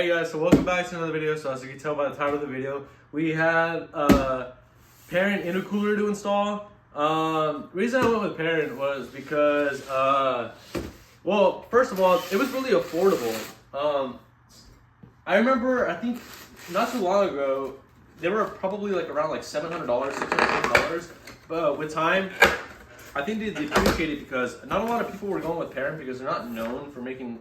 Hey guys, so welcome back to another video. So as you can tell by the title of the video, we had Perrin Intercooler to install. The reason I went with Perrin was because, well, first of all, it was really affordable. I remember, I think not too long ago, they were probably like around like $700, $600, but with time, I think they depreciated because not a lot of people were going with Perrin because they're not known for making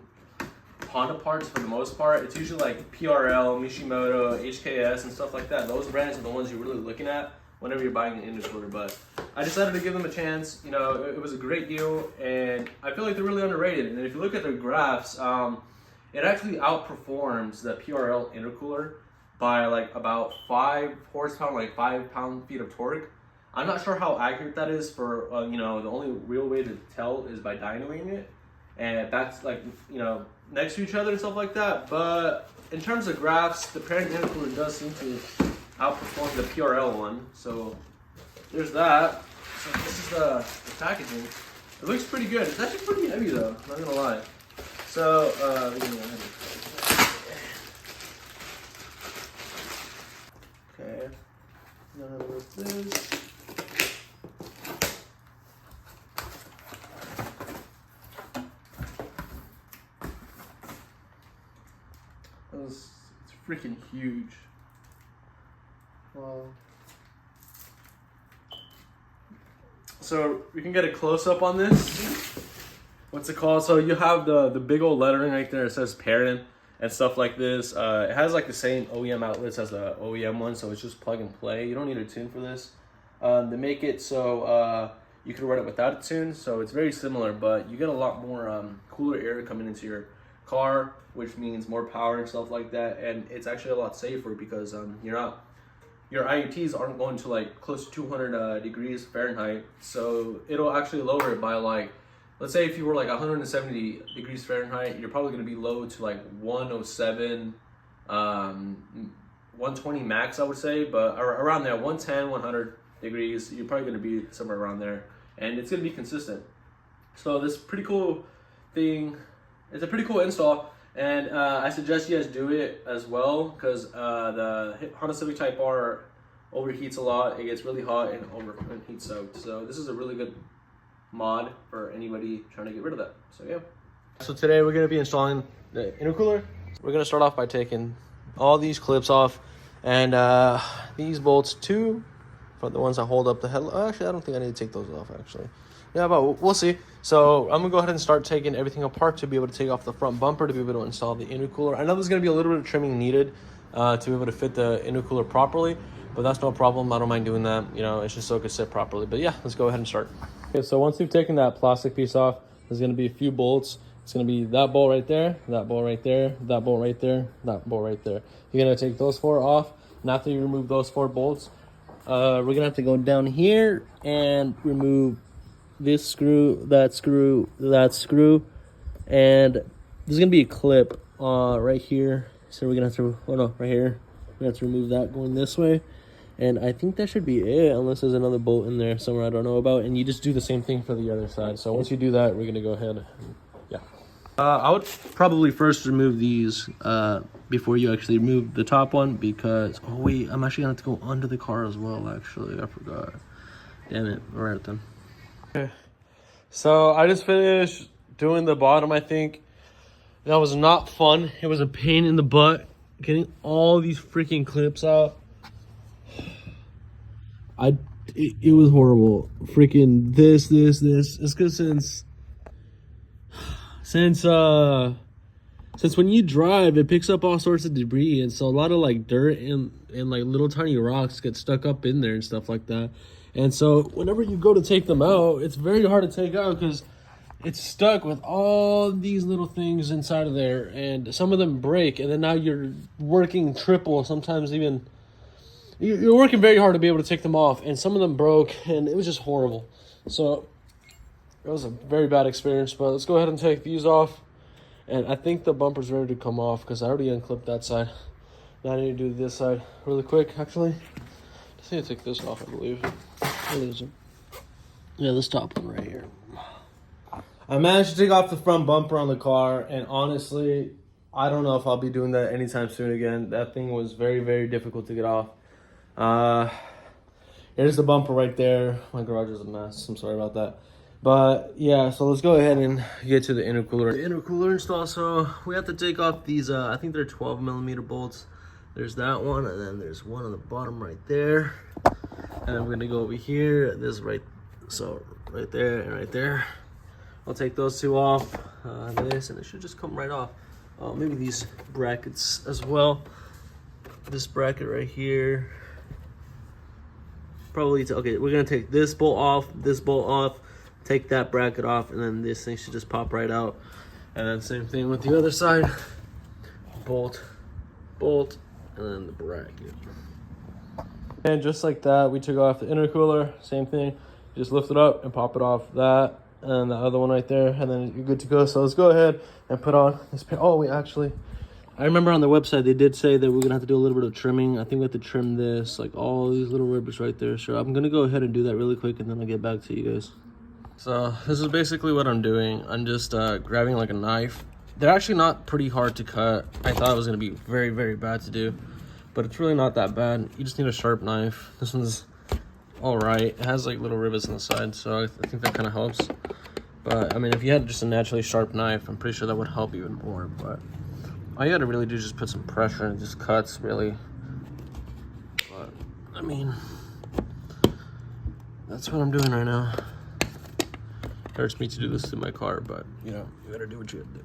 Honda parts for the most part. It's usually like PRL, Mishimoto, HKS, and stuff like that. Those brands are the ones you're really looking at whenever you're buying an intercooler. But I decided to give them a chance. You know, it was a great deal, and I feel like they're really underrated. And if you look at their graphs, it actually outperforms the PRL intercooler by like about 5 horsepower, like 5 pound-feet of torque. I'm not sure how accurate that is for, you know, the only real way to tell is by dynoing it. And that's like, you know, next to each other and stuff like that. But in terms of graphs, the Perrin Intercooler does seem to outperform the PRL one. So there's that. So this is the packaging. It looks pretty good. It's actually pretty heavy though, not gonna lie. So, okay. Now with this. It's freaking huge. Wow. So we can get a close up on this. What's it called? So you have the big old lettering right there. It says Perrin and stuff like this. It has like the same OEM outlets as the OEM one, so it's just plug and play. You don't need a tune for this. They make it so you can run it without a tune, so it's very similar, but you get a lot more cooler air coming into your car, which means more power and stuff like that, and it's actually a lot safer because your IUTs aren't going to like close to 200 degrees Fahrenheit, so it'll actually lower it by like, let's say if you were like 170 degrees Fahrenheit, you're probably going to be low to like 107, 120 max, I would say, but around there, 110, 100 degrees, you're probably going to be somewhere around there, and it's going to be consistent. So this pretty cool thing. It's a pretty cool install, and I suggest you guys do it as well because the Honda Civic Type R overheats a lot. It gets really hot and heat soaked. So this is a really good mod for anybody trying to get rid of that. So yeah. So today we're going to be installing the intercooler. We're going to start off by taking all these clips off and these bolts too, for the ones that hold up the headlight. Actually, I don't think I need to take those off actually. Yeah, but we'll see. So I'm gonna go ahead and start taking everything apart to be able to take off the front bumper to be able to install the intercooler. I know there's gonna be a little bit of trimming needed to be able to fit the intercooler properly, but that's no problem. I don't mind doing that. You know, it's just so it can sit properly. But yeah, let's go ahead and start. Okay, so once you've taken that plastic piece off, there's gonna be a few bolts. It's gonna be that bolt right there, that bolt right there, that bolt right there, that bolt right there. You're gonna take those 4 off, and after you remove those 4 bolts, we're gonna have to go down here and remove this screw, that screw, that screw, and there's gonna be a clip right here. So we're gonna have to, oh no, right here. We have to remove that going this way, and I think that should be it, unless there's another bolt in there somewhere I don't know about. And you just do the same thing for the other side. So once you do that, we're gonna go ahead. And, yeah. I would probably first remove these before you actually remove the top one because oh wait, I'm actually gonna have to go under the car as well. Actually, I forgot. Damn it! All right then. Okay, so I just finished doing the bottom. I think that was not fun. It was a pain in the butt getting all these freaking clips out. It was horrible. Freaking this. It's because since when you drive, it picks up all sorts of debris, and so a lot of like dirt and like little tiny rocks get stuck up in there and stuff like that. And so whenever you go to take them out, it's very hard to take out because it's stuck with all these little things inside of there, and some of them break, and then now you're working triple, sometimes even you're working very hard to be able to take them off, and some of them broke, and it was just horrible. So it was a very bad experience, but let's go ahead and take these off. And I think the bumper's ready to come off because I already unclipped that side. Now I need to do this side really quick, actually. I need to take this off, I believe. Where is it? Yeah, this top one right here. I managed to take off the front bumper on the car, and honestly, I don't know if I'll be doing that anytime soon again. That thing was very, very difficult to get off. Here's the bumper right there. My garage is a mess. I'm sorry about that. But yeah, so let's go ahead and get to the intercooler. The intercooler install, so we have to take off these, I think they're 12mm bolts. There's that one, and then there's one on the bottom right there. And then we're gonna go over here, this right, so right there and right there. I'll take those two off, this, and it should just come right off. Maybe these brackets as well. This bracket right here. Probably, okay, we're gonna take this bolt off, take that bracket off, and then this thing should just pop right out. And then same thing with the other side. Bolt, and then the bracket. And just like that, we took off the intercooler, same thing. Just lift it up and pop it off that, and the other one right there, and then you're good to go. So let's go ahead and put on this pair. Oh, I remember on their website, they did say that we're gonna have to do a little bit of trimming. I think we have to trim this, like all these little ribbons right there. So I'm gonna go ahead and do that really quick, and then I'll get back to you guys. So this is basically what I'm doing. I'm just grabbing like a knife. They're actually not pretty hard to cut. I thought it was gonna be very, very bad to do, but it's really not that bad. You just need a sharp knife. This one's all right. It has like little rivets on the side, so I think that kind of helps. But I mean, if you had just a naturally sharp knife, I'm pretty sure that would help even more. But all you gotta really do is just put some pressure and it just cuts, really. But I mean, that's what I'm doing right now. Hurts me to do this in my car, but you know, you gotta do what you gotta do.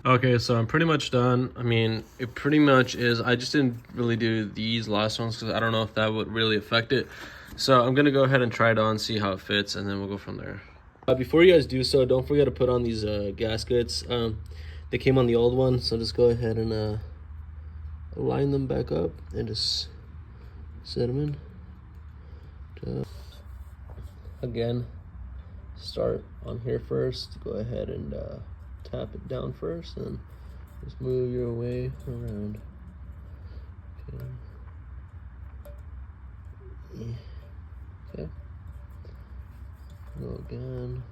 Okay, so I'm pretty much done. I mean, it pretty much is. I just didn't really do these last ones because I don't know if that would really affect it. So I'm gonna go ahead and try it on, see how it fits, and then we'll go from there. Before you guys do so, don't forget to put on these gaskets. They came on the old one, so just go ahead and line them back up and just set them in. Again, start on here first. Go ahead and tap it down first, and just move your way around. Okay. Go again.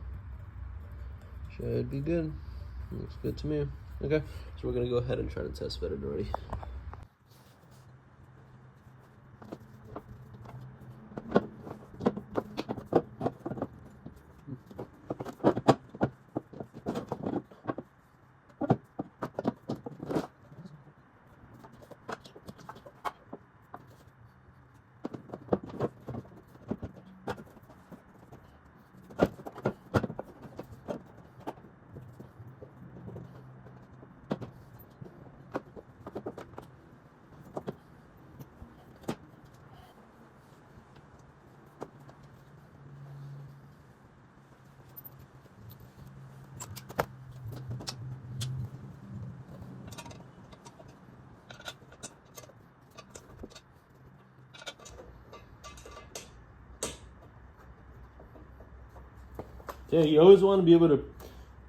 Should be good. Looks good to me. Okay, so we're gonna go ahead and try to test fit it already. Yeah, you always want to be able to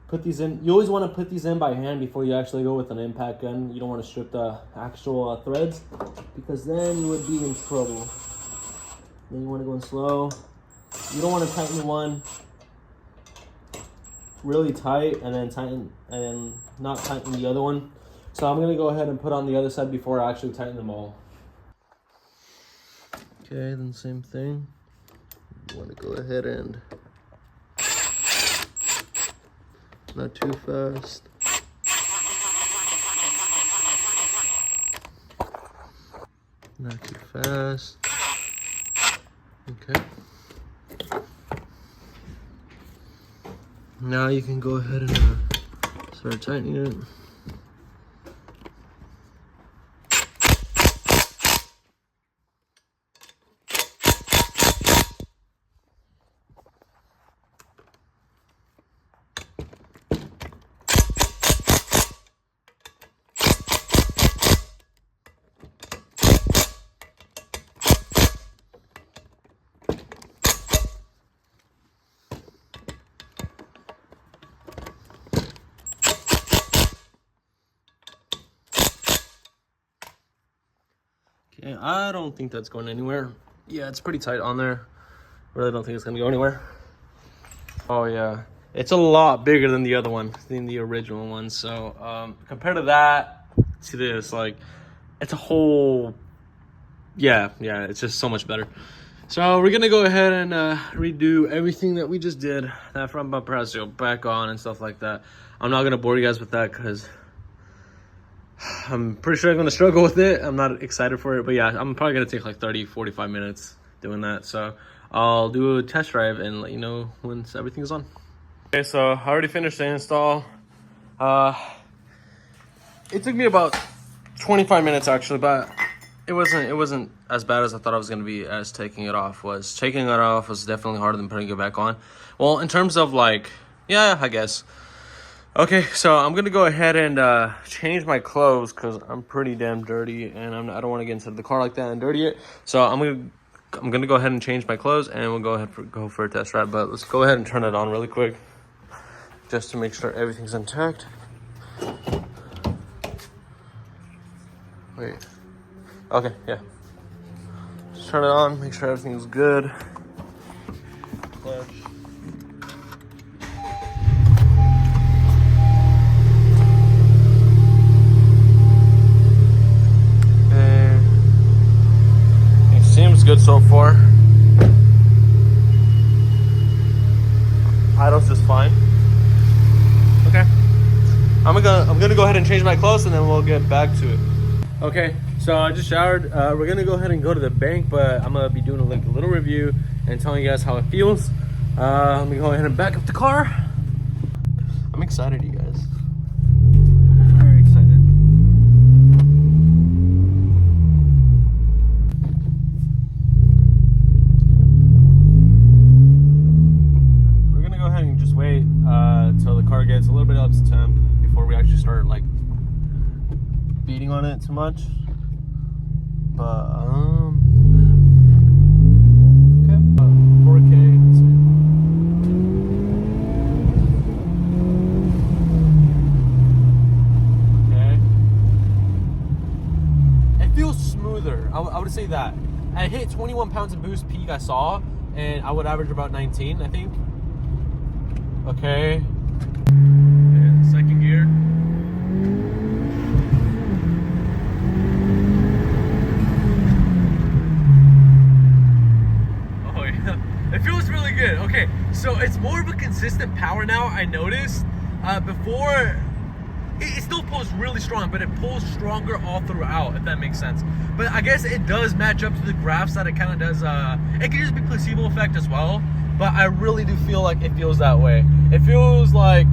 put these in. You always want to put these in by hand before you actually go with an impact gun. You don't want to strip the actual threads, because then you would be in trouble. Then you want to go in slow. You don't want to tighten one really tight and then not tighten the other one. So I'm going to go ahead and put on the other side before I actually tighten them all. Okay, then same thing. You want to go ahead and not too fast. Not too fast. Okay. Now you can go ahead and start tightening it. Okay, I don't think that's going anywhere. Yeah, it's pretty tight on there. Really don't think it's gonna go anywhere. Oh yeah, It's a lot bigger than the other one, than the original one. So compared to that to this, like, it's a whole, yeah, it's just so much better. So we're gonna go ahead and redo everything that we just did. That front bumper has to go back on and stuff like that. I'm not gonna bore you guys with that because I'm pretty sure I'm gonna struggle with it. I'm not excited for it, but yeah, I'm probably gonna take like 30-45 minutes doing that. So I'll do a test drive and let you know once everything's on. Okay, so I already finished the install. It took me about 25 minutes actually, but it wasn't as bad as I thought it was gonna be. As taking it off was definitely harder than putting it back on. Well, in terms of like, yeah, I guess. Okay, so I'm gonna go ahead and change my clothes because I'm pretty damn dirty and I don't want to get into the car like that and dirty it. So I'm gonna go ahead and change my clothes and we'll go for a test drive. But let's go ahead and turn it on really quick just to make sure everything's intact. Wait. Okay, yeah. Just turn it on, make sure everything's good. Clutch. Seems good so far. Idle's just fine. Okay. I'm gonna go ahead and change my clothes and then we'll get back to it. Okay, so I just showered. We're gonna go ahead and go to the bank, but I'm gonna be doing a little review and telling you guys how it feels. Let me go ahead and back up the car. I'm excited, you guys. Very excited. Wait till the car gets a little bit up to temp before we actually start like beating on it too much. But okay, 4K. Let's see. Okay, it feels smoother. I would say that. I hit 21 pounds of boost peak I saw, and I would average about 19, I think. Okay. And second gear. Oh yeah, it feels really good. Okay, so it's more of a consistent power now. I noticed before it still pulls really strong, but it pulls stronger all throughout, if that makes sense. But I guess it does match up to the graphs that it kind of does. It can just be placebo effect as well. But I really do feel like it feels that way. It feels like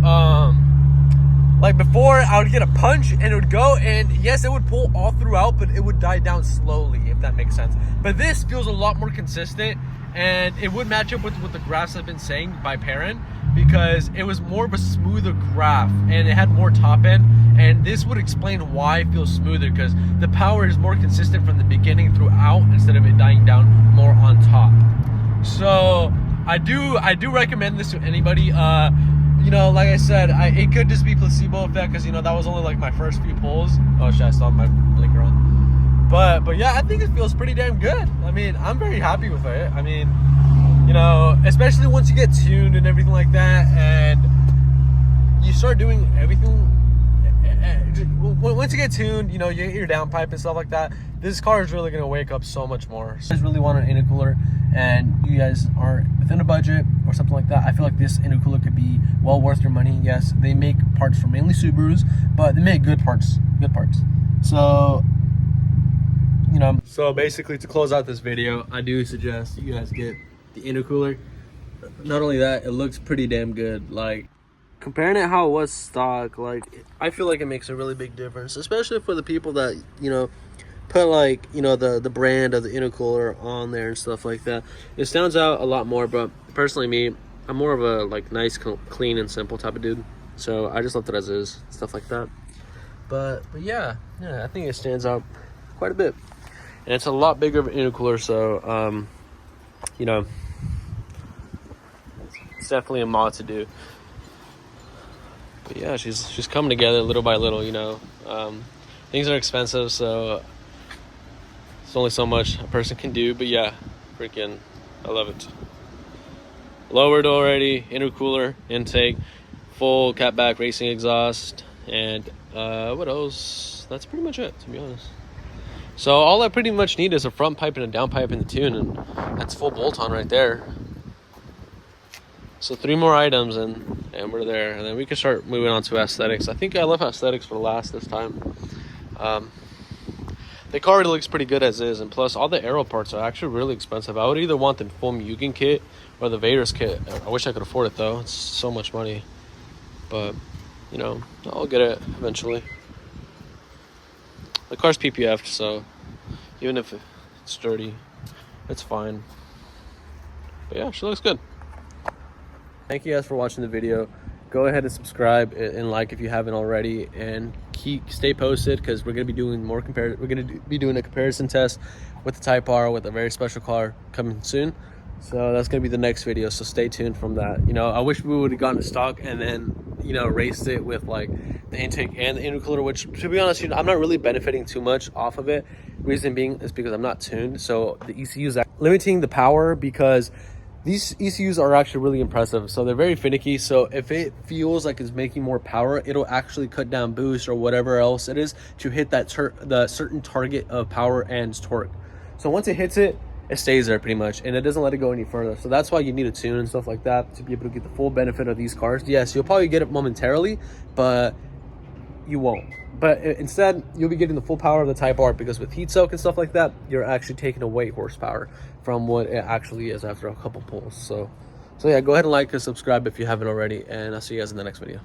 before I would get a punch and it would go, and yes, it would pull all throughout, but it would die down slowly, if that makes sense. But this feels a lot more consistent, and it would match up with what the graphs have been saying by Perrin, because it was more of a smoother graph and it had more top end, and this would explain why it feels smoother, because the power is more consistent from the beginning throughout instead of it dying down more on top. So I do recommend this to anybody. You know, like I said, it could just be placebo effect because, you know, that was only like my first few pulls. Oh shit, I still have my blinker on. But yeah, I think it feels pretty damn good. I mean, I'm very happy with it. I mean, you know, especially once you get tuned and everything like that, and you start doing everything. Once you get tuned, you know, you get your downpipe and stuff like that, this car is really going to wake up so much more. If you guys really want an intercooler and you guys are within a budget or something like that, I feel like this intercooler could be well worth your money. Yes, they make parts for mainly Subarus, but they make good parts. So, you know, so basically to close out this video, I do suggest you guys get the intercooler. Not only that, it looks pretty damn good. Like, comparing it how it was stock, like, I feel like it makes a really big difference, especially for the people that, you know, put like, you know, the brand of the intercooler on there and stuff like that. It stands out a lot more. But personally, me, I'm more of a like nice, clean and simple type of dude, so I just left it as is, stuff like that. But yeah, I think it stands out quite a bit, and it's a lot bigger of an intercooler, so you know, it's definitely a mod to do. But yeah, she's coming together little by little, you know. Things are expensive, so it's only so much a person can do. But yeah, freaking, I love it. lowered already, intercooler, intake, full catback racing exhaust, and what else? That's pretty much it, to be honest. So all I pretty much need is a front pipe and a down pipe in the tune, and that's full bolt-on right there. So 3 more items and we're there, and then we can start moving on to aesthetics. I think I left aesthetics for last this time. The car already looks pretty good as is, and plus all the aero parts are actually really expensive. I would either want the full Mugen kit or the Vader's kit. I wish I could afford it though. It's so much money, but you know, I'll get it eventually. The car's PPF'd, so even if it's dirty, it's fine. But yeah, she looks good. Thank you guys for watching the video. Go ahead and subscribe and like if you haven't already, and stay posted because we're gonna be doing more We're gonna be doing a comparison test with the Type R with a very special car coming soon. So that's gonna be the next video. So stay tuned from that. You know, I wish we would have gotten to stock and then, you know, raced it with like the intake and the intercooler, which to be honest, you know, I'm not really benefiting too much off of it. Reason being is because I'm not tuned. So the ECUs are limiting the power because these ECUs are actually really impressive. So they're very finicky. So if it feels like it's making more power, it'll actually cut down boost or whatever else it is to hit that the certain target of power and torque. So once it hits it, it stays there pretty much, and it doesn't let it go any further. So that's why you need a tune and stuff like that to be able to get the full benefit of these cars. Yes, you'll probably get it momentarily, but you won't. But instead, you'll be getting the full power of the Type R, because with heat soak and stuff like that, you're actually taking away horsepower from what it actually is after a couple pulls. So yeah, go ahead and like and subscribe if you haven't already, and I'll see you guys in the next video.